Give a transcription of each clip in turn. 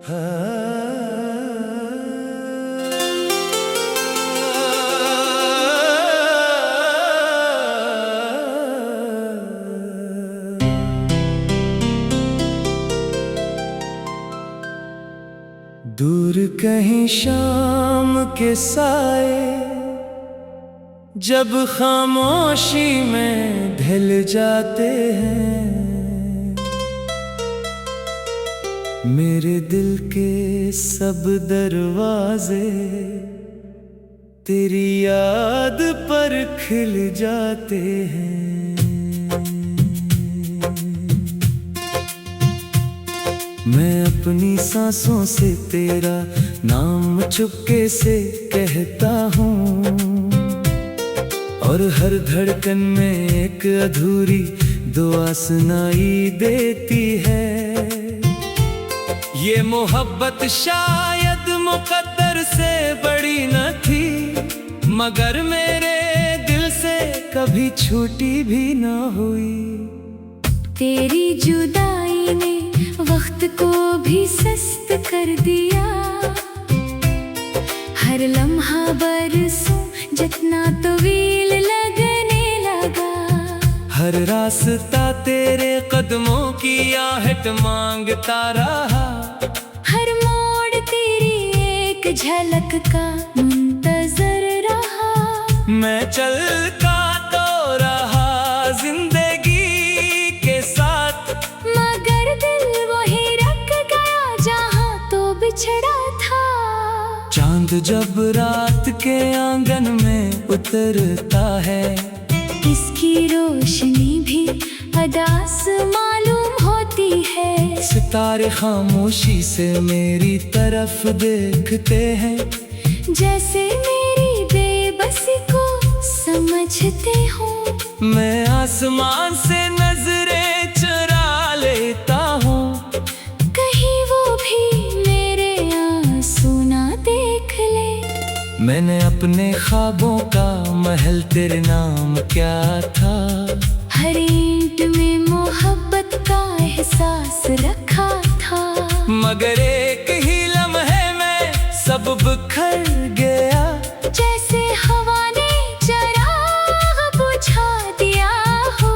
दूर कहीं शाम के साए जब खामोशी में ढल जाते हैं, मेरे दिल के सब दरवाजे तेरी याद पर खिल जाते हैं। मैं अपनी सांसों से तेरा नाम चुपके से कहता हूँ, और हर धड़कन में एक अधूरी दुआ सुनाई देती है। ये मोहब्बत शायद मुकद्दर से बड़ी न थी, मगर मेरे दिल से कभी छूटी भी न हुई। तेरी जुदाई ने वक्त को भी सस्त कर दिया, हर लम्हा बरसों जितना तवील लगने लगा। हर रास्ता तेरे कदमों की आहट मांगता रहा, हर मोड़ तेरी एक झलक का मुंतजर रहा। मैं चलता तो रहा जिंदगी के साथ, मगर दिल वही रख गया जहाँ तो बिछड़ा था। चांद जब रात के आंगन में उतरता है, इसकी रोशनी भी अदास मालूम होती है। सितारे खामोशी से मेरी तरफ देखते हैं, जैसे मेरी बेबसी को समझते हो। मैं आसमान से नजरें चुरा लेता हूँ, कहीं वो भी मेरे आंसू ना देख ले। मैंने अपने ख्वाबों का महल तेरे नाम क्या था, हर ईंट में मोहब्बत का एहसास रखा था। मगर एक ही लम्हे में सब बिखर गया, जैसे हवा ने चिराग बुझा दिया हो।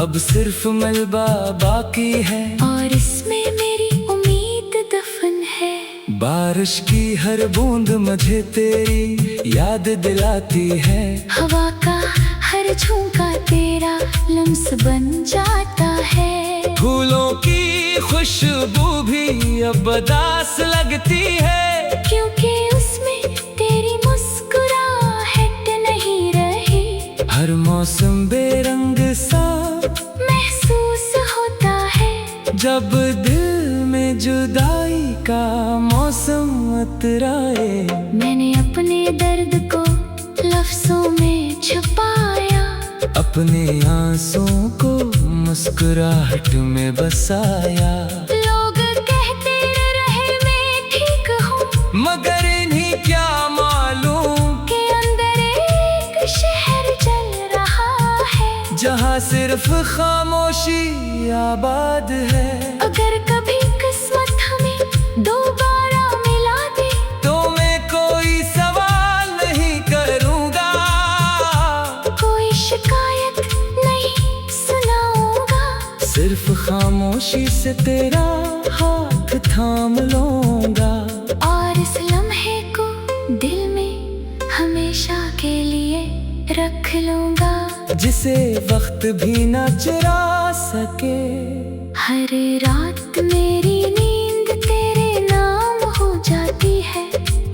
अब सिर्फ मलबा बाकी है, और इसमें मेरी उम्मीद दफन है। बारिश की हर बूंद मुझे तेरी याद दिलाती है, हवा का हर झोंका तेरा लम्स बन जाता है। फूलों की खुशबू भी अब उदास लगती है, क्योंकि उसमें तेरी मुस्कुराहट नहीं रही। हर मौसम बेरंग सा महसूस होता है, जब दिल में जुदाई का मौसम उतराए। मैंने अपने दर्द को लफ्जों में छुपाया, अपने आंसुओं को मुस्कुराहट में बसाया। लोग कहते रहे मैं ठीक हूँ, मगर इन्हीं क्या मालूम के अंदर एक शहर जल रहा है, जहाँ सिर्फ खामोशी आबाद है। अगर कभी किस्मत हमें दोबारा मिला दे, तो मैं कोई सवाल नहीं करूँगा, कोई शिकायत नहीं सुनाऊंगा। सिर्फ खामोशी से तेरा हाथ थाम लूँगा, और इस लम्हे को दिल में हमेशा के लिए रख लूंगा, जिसे वक्त भी न चुरा सके। हर रात मेरी नींद तेरे नाम हो जाती है,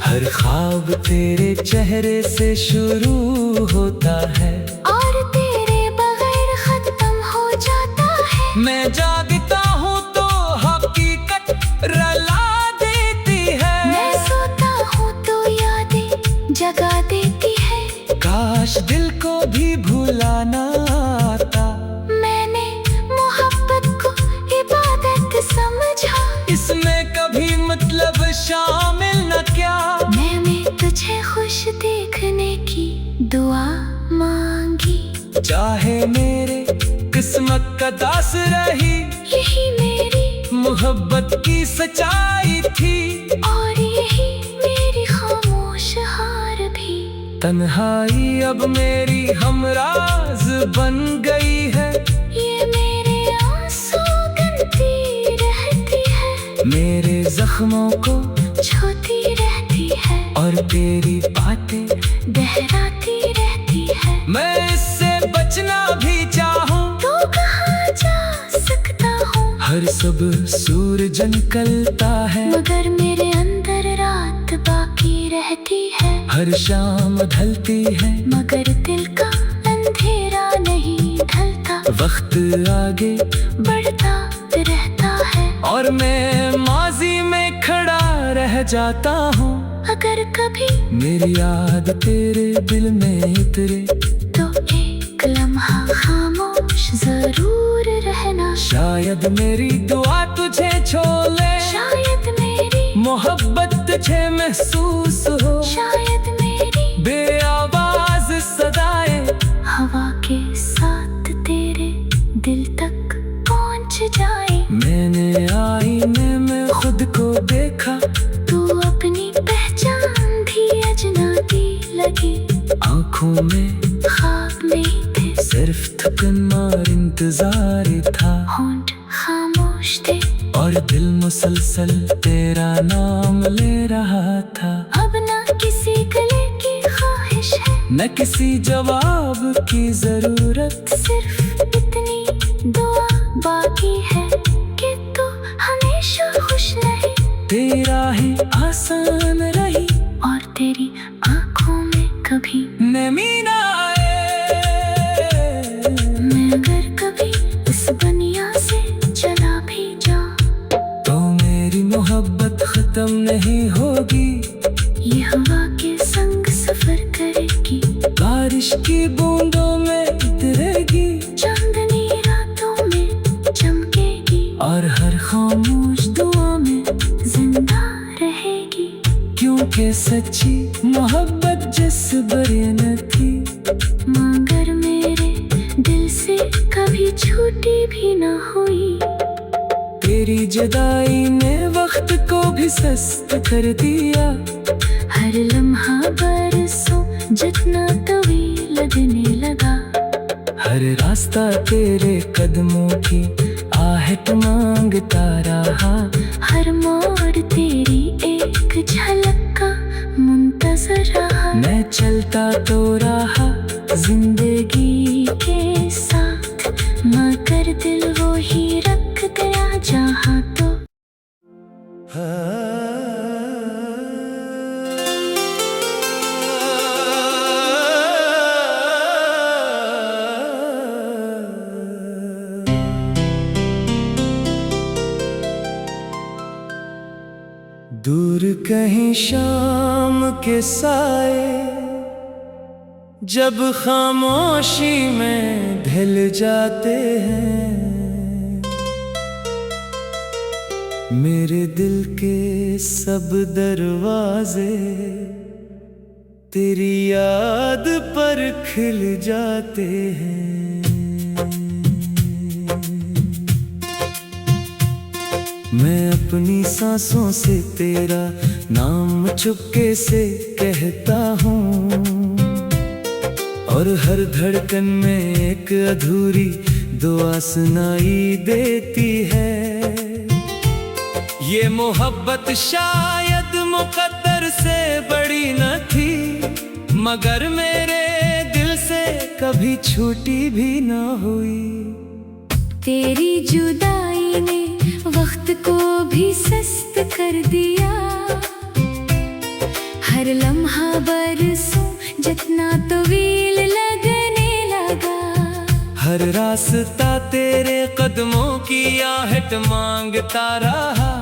हर ख्वाब तेरे चेहरे से शुरू होता है, और तेरे बगैर खत्म हो जाता है। मैं जागता हूँ तो हकीकत रुला देती है, मैं सोता हूँ तो यादें जगा देती है। काश दिल को भी भुलाना आता, मैंने मोहब्बत को इबादत समझा, इसमें कभी मतलब शामिल न क्या। मैंने तुझे खुश देखने की दुआ मांगी, चाहे मेरे किस्मत का दास रही यही मेरी मोहब्बत की सच्चाई थी, और यही मेरी खामोश हार भी। तन्हाई अब मेरी हमराज बन गई है, ये मेरे आंसू गिनती रहती है, मेरे जख्मों को छूती रहती है, और तेरी बातें दोहराती रहती है। मैं इससे बचना भी चाहूं तो कहाँ जा सकता हूँ? हर सब सूरज निकलता है, मगर मेरे अंदर रात बाकी रहती है। हर शाम ढलती है, मगर दिल का अंधेरा नहीं ढलता। वक्त आगे बढ़ता रहता है, और मैं माजी में खड़ा रह जाता हूँ। अगर कभी मेरी याद तेरे दिल में उतरे, तो एक लम्हा खामोश जरूर रहना। शायद मेरी दुआ तुझे छू ले, शायद मेरी मोहब्बत तुझे महसूस हो, शायद मेरी बेआवाज सदाएं हवा के साथ तेरे दिल तक पहुंच जाए। मैंने आईने में खुद को देखा, तू अपनी पहचान भी अजनबी लगी। आंखों में ख्वाब नहीं थे, सिर्फ थकन और इंतजार था, होंठ खामोश थे, और दिल मुसलसल तेरा नाम ले रहा था। अब ना किसी गले की ख्वाहिश है, न किसी जवाब की जरूरत, सिर्फ इतनी दुआ बाकी है कि तू हमेशा खुश रहे। तेरा ही आसान रही, और तेरी आंखों में कभी नमी ना आए। मैं अगर कभी इस दुनिया से चला भी जाऊं, तो मेरी मोहब्बत खत्म नहीं होगी, ये हवा के संग सफर करेगी। बारिश की बूंदों में उतरेगी, चांदनी रातों में चमकेगी, और हर खामोश दुआ में जिंदा रहेगी। क्योंकि सच्ची मोहब्बत जिस बरे न थी, मगर मेरे दिल से कभी छूटी भी ना हुई। तेरी जुदाई ने वक्त को भी सस्त कर दिया, हर लम्हा बरसों जितना तवील लगने लगा। हर रास्ता तेरे कदमों की आहट मांगता रहा, हर मोड़ तेरी एक झलक का मुंतजर रहा। मैं चलता तो रहा जिंदगी के साथ, मगर दिल वो ही रख गया जहाँ तो। दूर कहीं शाम के साए जब खामोशी में ढल जाते हैं, मेरे दिल के सब दरवाजे तेरी याद पर खिल जाते हैं। मैं अपनी सांसों से तेरा नाम चुपके से कहता हूँ, और हर धड़कन में एक अधूरी दुआ सुनाई देती है। ये मोहब्बत शायद मुकद्दर से बड़ी न थी, मगर मेरे दिल से कभी छूटी भी न हुई। तेरी जुदाई ने वक्त को भी सस्त कर दिया, हर लम्हा बरसों जितना तवील लगने लगा। हर रास्ता तेरे कदमों की आहट मांगता रहा,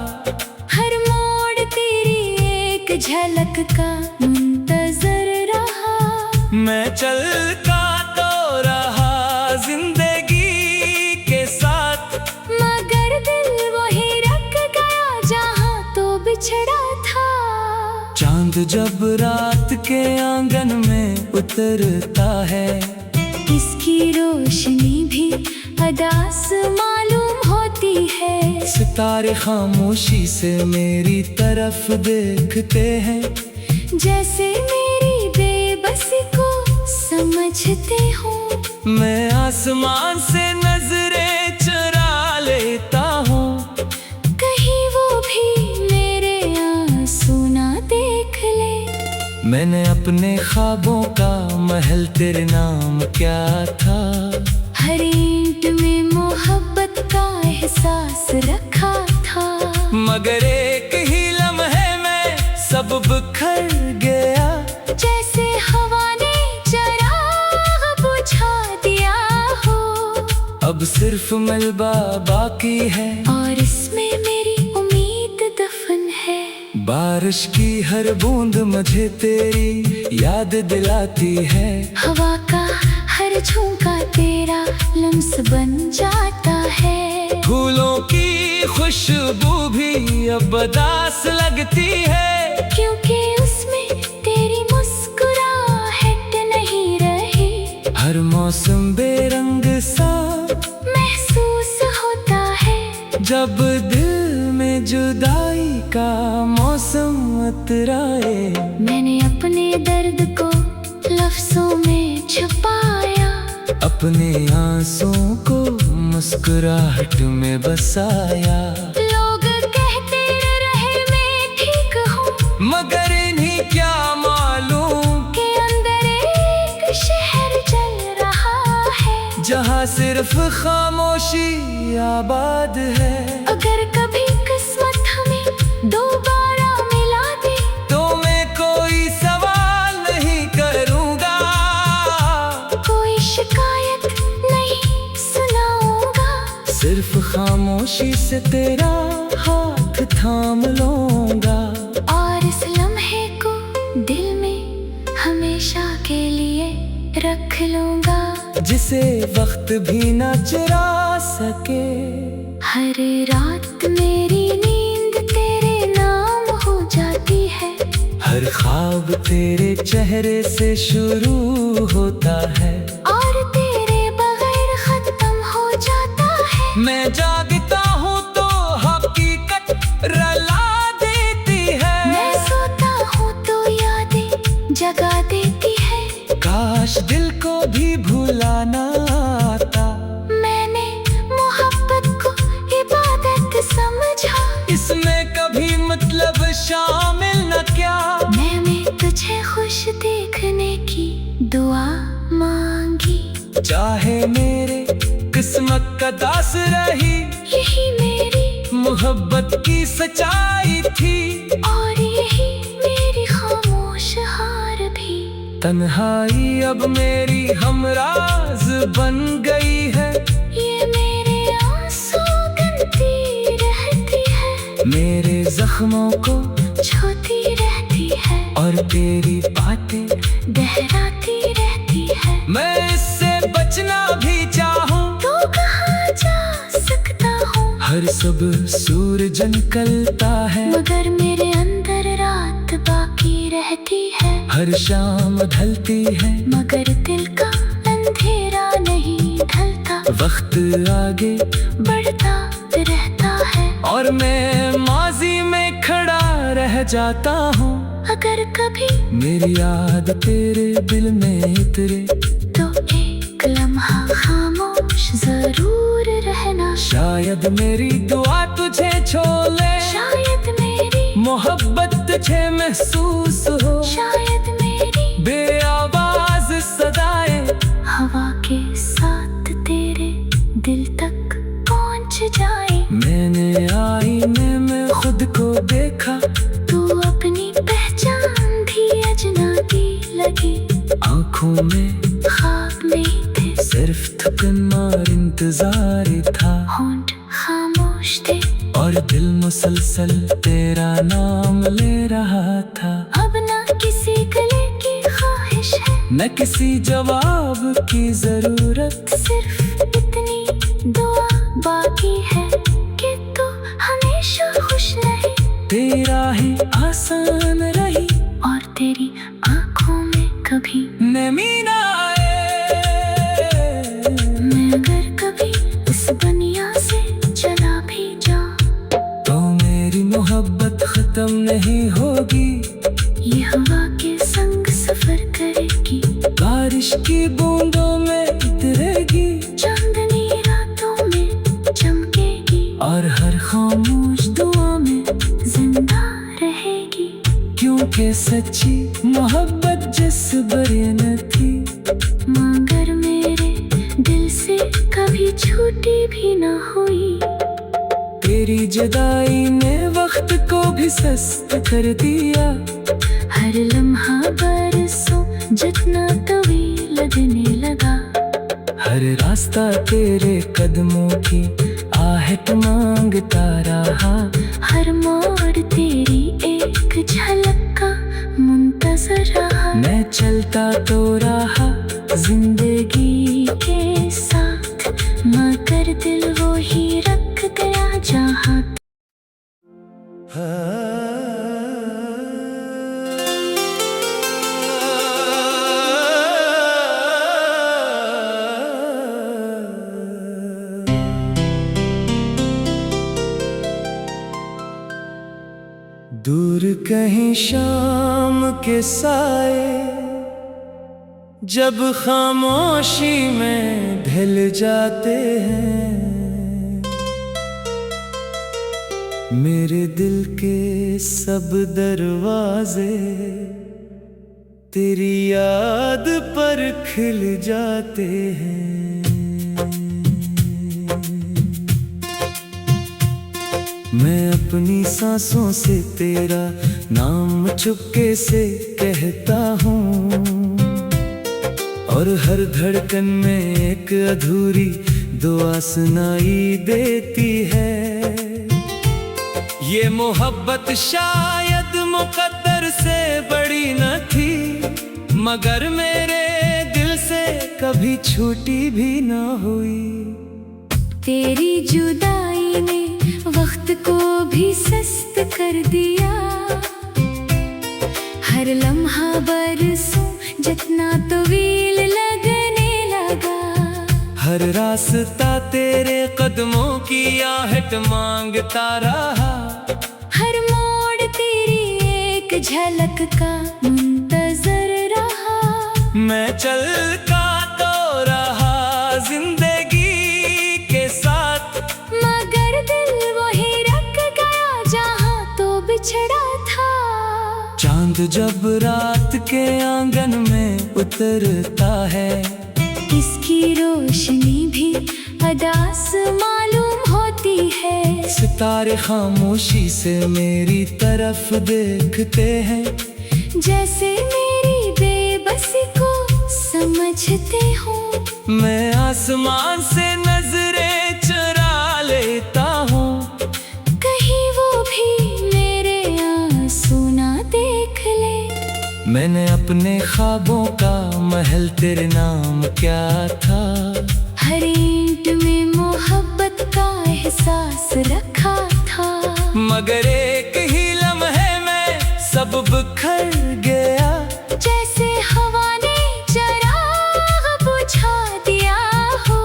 हर मोड़ तेरी एक झलक का मुंतजर रहा। मैं चलता तो रहा जिंदगी के साथ, मगर दिल वही रख गया जहाँ तो बिछड़ा था। चांद जब रात के आंगन में उतरता है, इसकी रोशनी भी अदास मालूम होती बाकी है। सितारे खामोशी से मेरी तरफ देखते हैं, जैसे मेरी बेबसी को समझते हो। मैं आसमान से नजरें चुरा लेता हूँ, कहीं वो भी मेरे आंसू ना देख ले। मैंने अपने ख्वाबों का महल तेरे नाम क्या था, हर ईंट में मोहब्बत का एहसास रखा था। मगर एक ही लम्हे में सब बिखर गया, जैसे हवा ने चिराग बुझा दिया हो। अब सिर्फ मलबा बाकी है और इसमें मेरी उम्मीद दफन है। बारिश की हर बूंद मुझे तेरी याद दिलाती है, हवा का हर झोंका तेरा लम्स बन जाता है। फूलों की खुशबू भी अब उदास लगती है, क्योंकि उसमें तेरी मुस्कुराहट नहीं रही। हर मौसम बेरंग सा महसूस होता है, जब दिल में जुदाई का मौसम उतराए। मैंने अपने दर्द को लफ्जों में छुपाया, अपने आंसुओं को मुस्कुराहट में बसाया। लोग कहते रहे मैं ठीक हूँ, मगर इन्हीं क्या मालूम के अंदर एक शहर जल रहा है, जहाँ सिर्फ खामोशी आबाद है। अगर कभी किस्मत हमें दोबारा मिला दे, तो मैं कोई सवाल नहीं करूँगा, कोई शिकायत नहीं सुनाऊंगा। सिर्फ खामोशी से तेरा हाथ थाम लूँगा, और इस लम्हे को दिल में हमेशा के लिए रख लूंगा, जिसे वक्त भी ना चुरा सके। हर रात मेरी नींद तेरे नाम हो जाती है, हर ख्वाब तेरे चेहरे से शुरू होता है, और तेरे बगैर खत्म हो जाता है। मैं जागता हूँ तो हकीकत रुला देती है, मैं सोता हूँ तो यादें जगा देती है। काश दिल को भी भुलाना आता, मैंने मोहब्बत को इबादत समझा, इसमें कभी मतलब शामिल न क्या। मैंने तुझे खुश देखने की दुआ मांगी, चाहे मेरे किस्मत का दास रही, यही मेरी मोहब्बत की सच्चाई थी। और यही मेरी खामोश हार भी। तन्हाई अब मेरी हमराज बन गई है, ये मेरे आंसू गिनती रहती है, मेरे जख्मों को छूती रहती है, और तेरी बातें दोहराती रहती है। मैं इससे बचना भी चाहूँ तो कहाँ जा सकता हूँ, हर सुबह सूरज निकलता है, मगर मेरे अंदर रात बाकी रहती है। हर शाम ढलती है, मगर दिल का अंधेरा नहीं ढलता, वक्त आगे बढ़ता रहता है। और मैं माजी में खड़ा रह जाता हूँ, अगर कभी मेरी याद तेरे दिल में उतरे, तो एक लम्हा खामोश जरूर रहना। शायद मेरी दुआ तुझे छोले, शायद मेरी मोहब्बत तुझे महसूस हो, शायद मेरी बेआवाज सदाएं हवा के साथ तेरे दिल तक पहुंच जाए। मैंने आईने में खुद को देखा, तू अपनी पहचान भी अजनबी लगी, आंखों में ख्वाब नहीं थे, सिर्फ थकन और इंतजार था, होंठ खामोश थे, और दिल मुसलसल तेरा नाम ले रहा था। अब ना किसी गले की ख्वाहिश है, न किसी जवाब की जरूरत, सिर्फ इतनी दुआ बाकी है कि तू हमेशा खुश रहे, तेरा ही आसान रही, और तेरी आंखों में कभी नमी ना आए। मैं अगर कभी इस दुनिया से चला भी मोहब्बत खत्म नहीं होगी, ये हवा के संग सफर करेगी, बारिश की बूंदों में उतरेगी, चांदनी रातों में चमकेगी, और हर खामोश दुआ में जिंदा रहेगी। क्योंकि सच्ची मोहब्बत जिस बरे न थी, मगर मेरे दिल से कभी छूटी भी ना हुई। तेरी जुदाई ने वक्त को भी सस्त कर दिया, हर लम्हा बरसों जितना तवील लगने लगा, हर रास्ता तेरे कदमों की आहट मांगता रहा, हर मोड़ तेरी एक झलक का मुंतजर रहा। मैं चलता तो रहा जिंदगी के साथ, मगर दिल वो ही रख गया जहाँ। दूर कहीं शाम के साए जब खामोशी में ढल जाते हैं, मेरे दिल के सब दरवाजे तेरी याद पर खिल जाते हैं। मैं अपनी सांसों से तेरा नाम चुपके से कहता हूँ, और हर धड़कन में एक अधूरी दुआ सुनाई देती है। ये मोहब्बत शायद मुकद्दर से बड़ी न थी, मगर मेरे दिल से कभी छूटी भी न हुई। तेरी जुदाई ने वक्त को भी सस्त कर दिया, हर लम्हा बरसों जितना तवील लगने लगा, हर रास्ता तेरे कदमों की आहट मांगता रहा, हर मोड़ तेरी एक झलक का मुंतजर रहा। मैं चलता तो रहा जिंदगी के साथ, मगर दिल वही रख गया जहाँ तो बिछड़ा था। चांद जब रात के आंगन में उतरता है, इसकी रोशनी भी अदास मालूम होती है। सितारे खामोशी से मेरी तरफ देखते हैं, जैसे मेरी बेबसी को समझते हो। मैं आसमान से नजरें चुरा लेता हूँ, कहीं वो भी मेरे आंसू ना देख ले। मैंने अपने ख्वाबों का महल तेरे नाम क्या था, हर ईंट में मोहब्बत का एहसास रखा था, मगर एक ही लम्हे में सब बिखर गया। जैसे हवा ने चिराग बुझा दिया हो,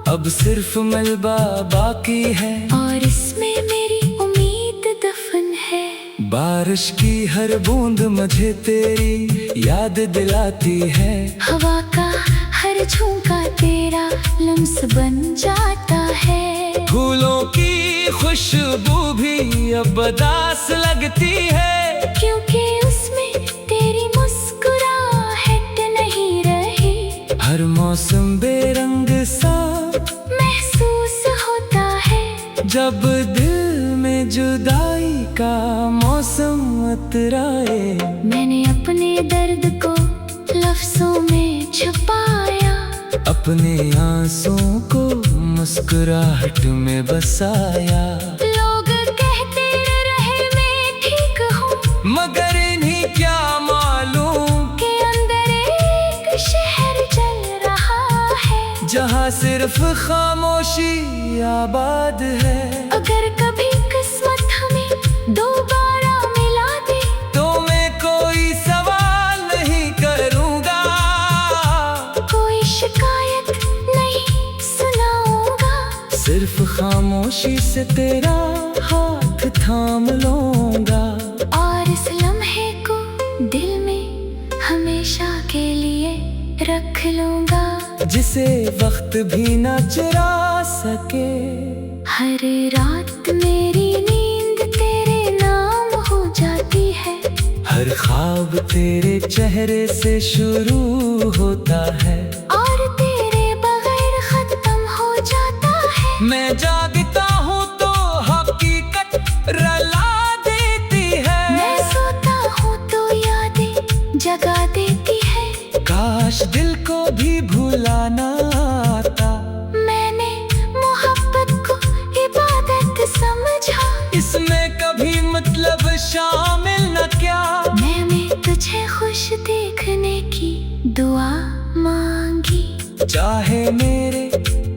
अब सिर्फ मलबा बाकी है, और इसमें मेरी उम्मीद दफन है। बारिश की हर बूंद मुझे तेरी याद दिलाती है, हवा का हर झोंका तेरा लम्स बन जाता है। फूलों की खुशबू भी अब उदास लगती है, क्योंकि उसमें तेरी मुस्कुराहट नहीं रही। हर मौसम बेरंग सा महसूस होता है, जब दिल में जुदाई का मौसम उतराए। मैंने अपने दर्द को लफ्जों में छुपाया, अपने आंसुओं को मुस्कुराहट में बसाया। लोग कहते रहे मैं ठीक हूँ, मगर इन्हीं क्या मालूम के अंदर एक शहर जल रहा है, जहाँ सिर्फ खामोशी आबाद है। अगर कभी किस्मत हमें दोबारा मिला दे, तो मैं कोई सवाल नहीं करूँगा, कोई शिकायत नहीं सुनाऊंगा। सिर्फ खामोशी से तेरा हाथ थाम लूंगा। और इस लम्हे को दिल में हमेशा के लिए रख लूंगा, जिसे वक्त भी न चुरा सके। हर रात मेरी नींद तेरे नाम हो जाती है, हर ख्वाब तेरे चेहरे से शुरू होता है, और तेरे बगैर खत्म हो जाता है। मैं जागता हूँ तो हकीकत रला देती है, मैं सोता हूँ तो यादें जगा देती है। काश दिल को भी भुलाना आता, मैंने मोहब्बत को इबादत समझा, इसमें कभी मतलब शामिल न क्या। मैंने तुझे खुश देखने की दुआ मांगी, चाहे मेरे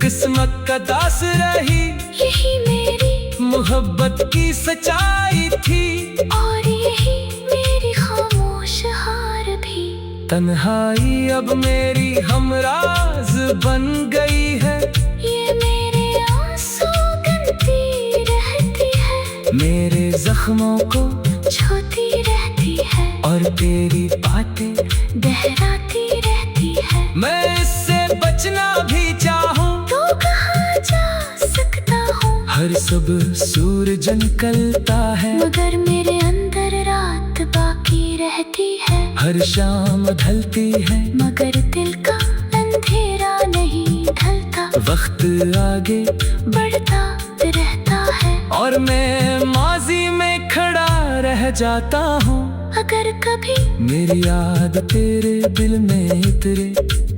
किस्मत का दास रही, यही मेरी मोहब्बत की सच्चाई थी। और यही मेरी खामोश हार भी। तन्हाई अब मेरी हमराज बन गई है, ये मेरे आंसू गिनती रहती है, मेरे जख्मों को छूती रहती है, और तेरी बातें दोहराती रहती है। मैं इससे बचना भी चाहूं, तो कहाँ जा सकता हूँ, हर सुबह सूरज निकलता है, मगर मेरे अंदर रात बाकी रहती है। हर शाम ढलती है, मगर दिल का अंधेरा नहीं ढलता, वक्त आगे बढ़ता रहता है, और मैं माजी में खड़ा रह जाता हूँ। अगर कभी मेरी याद तेरे दिल में उतरे,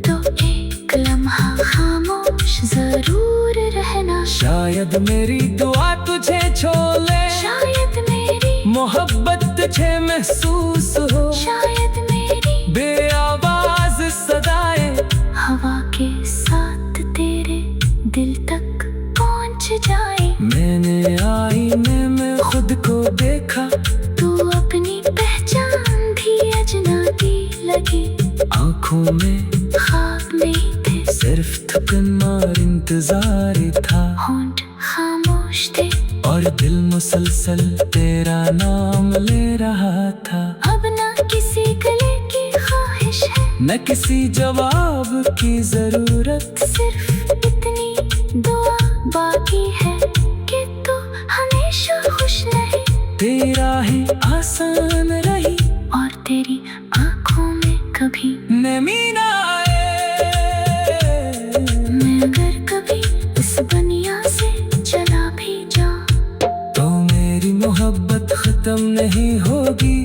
तो एक लम्हा खामोश जरूर रहना। शायद मेरी दुआ तुझे छोले, शायद मेरी मोहब्बत तुझे महसूस हो, शायद मेरी बेआवाज सदाएं हवा के साथ तेरे दिल तक पहुंच जाए। मैंने आईने में खुद को देखा, तू अपनी पहचान भी अजनबी लगी, आंखों में ख्वाब में थे, सिर्फ थकन और इंतजार था, होंठ खामोश थे, और दिल मुसलसल तेरा नाम ले रहा था। अब ना किसी गले की ख्वाहिश है, न किसी जवाब की जरूरत, सिर्फ इतनी दुआ बाकी है कि तू हमेशा खुश रहे, तेरा ही आसान रही, और तेरी आंखों में कभी नमी ना आए। मैं अगर कभी इस दुनिया से चला भी जाऊं, तो मेरी मोहब्बत खत्म नहीं होगी,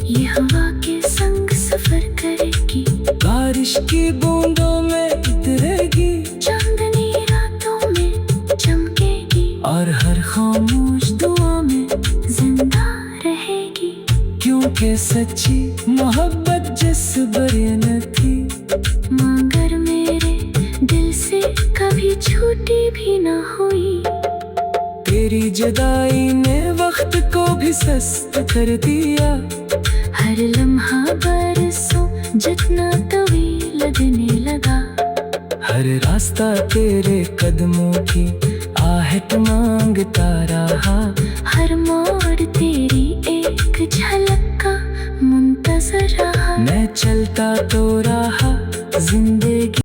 ये हवा के संग सफर करेगी, बारिश की बूंदों में उतरेगी, चांदनी रातों में चमकेगी, और हर खामोश दुआ में जिंदा रहेगी। क्योंकि सच्ची मोहब्बत जिस बरे न थी, मगर मेरे दिल से कभी छूटी भी ना हुई। तेरी जुदाई ने वक्त को भी सस्त कर दिया, हर लम्हा बरसों जितना तवील लगने लगा, हर रास्ता तेरे कदमों की आहट मांगता रहा, हर मोड़ तेरी एक झलक का मुंतजर रहा। मैं चलता तो रहा जिंदगी